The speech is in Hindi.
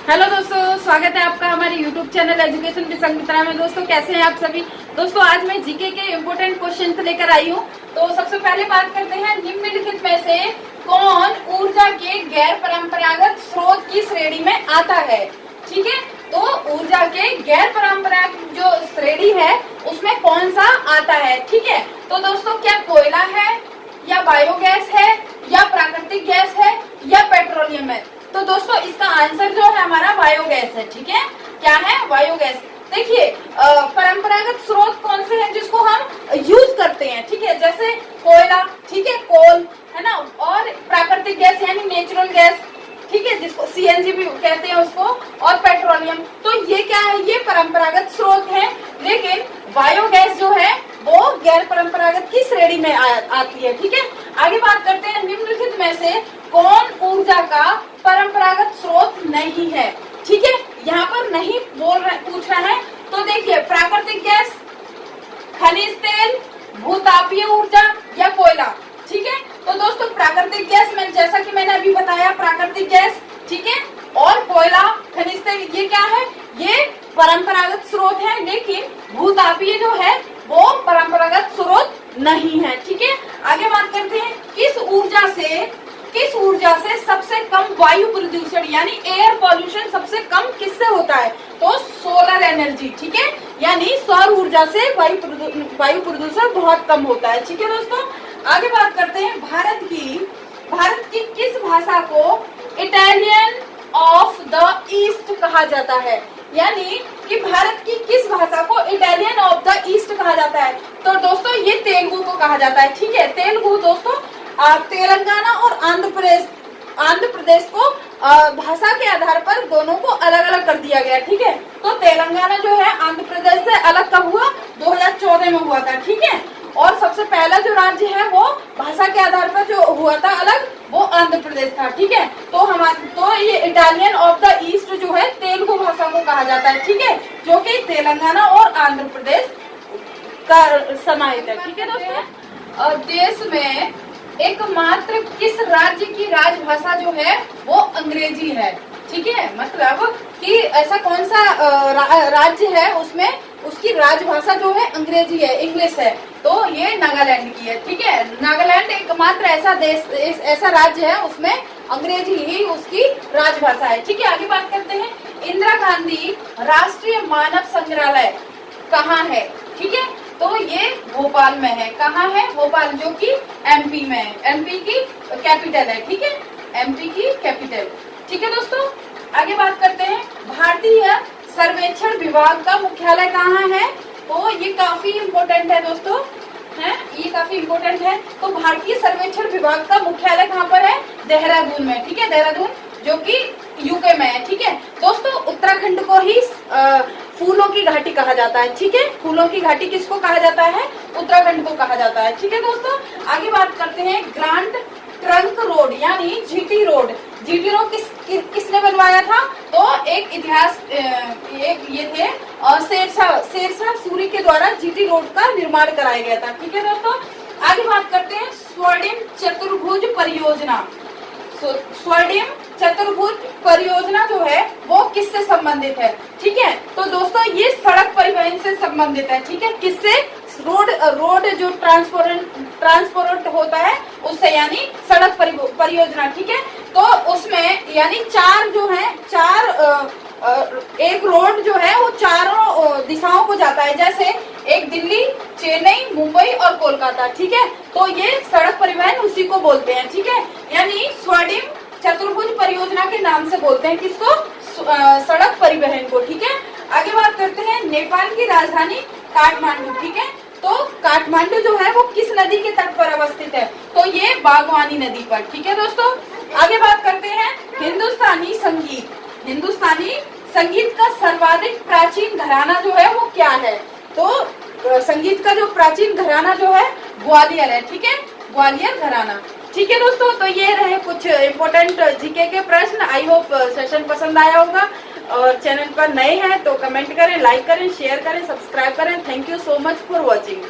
हेलो दोस्तों, स्वागत है आपका हमारे YouTube चैनल एजुकेशन की संगीता में। दोस्तों कैसे हैं आप सभी। दोस्तों आज मैं जीके के इम्पोर्टेंट क्वेश्चन लेकर आई हूँ। तो सबसे पहले बात करते हैं, निम्नलिखित में से कौन ऊर्जा के गैर परंपरागत स्रोत की श्रेणी में आता है। ठीक है, तो ऊर्जा के गैर परंपरागत जो श्रेणी है उसमें कौन सा आता है। ठीक है, तो दोस्तों क्या कोयला है या बायोगैस है या प्राकृतिक गैस है या पेट्रोलियम है। तो दोस्तों इसका आंसर जो है हमारा बायोगैस है। ठीक है, क्या है बायोगैस। देखिए परंपरागत स्रोत कौन से हैं जिसको हम यूज करते हैं। ठीक है, जैसे कोयला, ठीक है, कोल है ना, और प्राकृतिक गैस यानी नेचुरल गैस, ठीक है, जिसको सीएनजी भी कहते हैं उसको, और पेट्रोलियम। तो ये क्या है, ये परंपरागत स्रोत है। लेकिन बायोगैस जो है वो गैर परंपरागत की श्रेणी में आती है। ठीक है, आगे बात करते हैं, निम्नलिखित में से कौन ऊर्जा का परंपरागत स्रोत नहीं है। ठीक है, यहाँ पर नहीं पूछ रहा है। तो देखिए प्राकृतिक गैस, खनिज तेल, भूतापीय ऊर्जा या कोयला। ठीक है, तो दोस्तों प्राकृतिक गैस में जैसा कि मैंने अभी बताया, प्राकृतिक गैस, ठीक है, और कोयला, खनिज तेल, ये क्या है, ये परंपरागत स्रोत है। लेकिन भूतापीय जो है वो परंपरागत स्रोत नहीं है। ठीक है, आगे बात करते हैं, किस ऊर्जा से सबसे कम वायु प्रदूषण यानी एयर पॉल्यूशन सबसे कम किससे होता है। तो सोलर एनर्जी, ठीक है, यानी सौर ऊर्जा से वायु प्रदूषण बहुत कम होता है। ठीक है दोस्तों, आगे बात करते हैं, भारत की किस भाषा को इटालियन ऑफ द ईस्ट कहा जाता है। यानी कि भारत की किस भाषा को इटालियन ऑफ द ईस्ट कहा जाता है। तो दोस्तों ये तेलुगु को कहा जाता है। ठीक है, तेलुगु दोस्तों तेलंगाना और आंध्र प्रदेश को भाषा के आधार पर दोनों को अलग अलग कर दिया गया। ठीक है, तो तेलंगाना जो है आंध्र प्रदेश से अलग कब हुआ, 2014 में हुआ था। ठीक है, और सबसे पहला जो राज्य है वो भाषा के आधार पर जो हुआ था अलग, वो आंध्र प्रदेश था। ठीक है, तो ये इटालियन ऑफ द ईस्ट जो है तेलुगु भाषा को कहा जाता है। ठीक है, जो कि तेलंगाना और आंध्र प्रदेश का समाहित है। ठीक है दोस्तों, देश में एकमात्र किस राज्य की राजभाषा जो है वो अंग्रेजी है। ठीक है, मतलब कि ऐसा कौन सा राज्य है उसमें उसकी राजभाषा जो है अंग्रेजी है, इंग्लिश है। तो ये नागालैंड की है। ठीक है, नागालैंड एकमात्र ऐसा राज्य है उसमें अंग्रेजी ही उसकी राजभाषा है। ठीक है, आगे बात करते हैं, इंदिरा गांधी राष्ट्रीय मानव संग्रहालय कहाँ है। ठीक है, तो ये भोपाल में है। कहाँ है, भोपाल, जो कि एमपी में है, एमपी की कैपिटल है। ठीक है, एमपी की कैपिटल। ठीक है दोस्तों, आगे बात करते हैं, भारतीय सर्वेक्षण विभाग का मुख्यालय कहाँ है। तो ये काफी इम्पोर्टेंट है दोस्तों, है ये काफी इम्पोर्टेंट है। तो भारतीय सर्वेक्षण विभाग का मुख्यालय कहाँ पर है, देहरादून में। ठीक है, देहरादून जो कि यूके में है। ठीक है दोस्तों, उत्तराखंड को ही फूलों की घाटी कहा जाता है। ठीक है, फूलों की घाटी किसको कहा जाता है, उत्तराखंड को कहा जाता है। ठीक है दोस्तों, आगे बात करते हैं, ग्रांड ट्रंक रोड यानी जीटी रोड। जीटी रोड किसने बनवाया था। तो एक इतिहास ये थे शेरशाह सूरी के द्वारा जीटी रोड का निर्माण कराया गया था। ठीक है दोस्तों, आगे बात करते हैं, स्वर्णिम चतुर्भुज परियोजना। स्वर्णिम चतुर्भुज परियोजना जो है वो किससे संबंधित है। ठीक है, तो दोस्तों ये सड़क परिवहन से संबंधित है। ठीक है, किससे, रोड जो ट्रांसपोर्ट होता है उससे, यानी सड़क परियोजना। ठीक है, तो उसमें यानी एक रोड जो है वो चारों दिशाओं को जाता है, जैसे एक दिल्ली, चेन्नई, मुंबई और कोलकाता। ठीक है, तो ये सड़क परिवहन उसी को बोलते हैं। ठीक है, यानी स्वर्णिम चतुर्भुज परियोजना के नाम से बोलते हैं किसको, सड़क परिवहन को। ठीक है, आगे बात करते हैं, नेपाल की राजधानी काठमांडू। ठीक है, तो काठमांडू जो है वो किस नदी के तट पर अवस्थित है। तो ये बागवानी नदी पर। ठीक है दोस्तों, आगे बात करते हैं, हिंदुस्तानी संगीत का सर्वाधिक प्राचीन घराना जो है वो क्या है। तो संगीत का जो प्राचीन घराना जो है ग्वालियर है। ठीक है, ग्वालियर घराना। ठीक है दोस्तों, तो ये रहे कुछ इम्पोर्टेंट जीके के प्रश्न। आई होप सेशन पसंद आया होगा, और चैनल पर नए हैं तो कमेंट करें, लाइक करें, शेयर करें, सब्सक्राइब करें। Thank you so much for watching.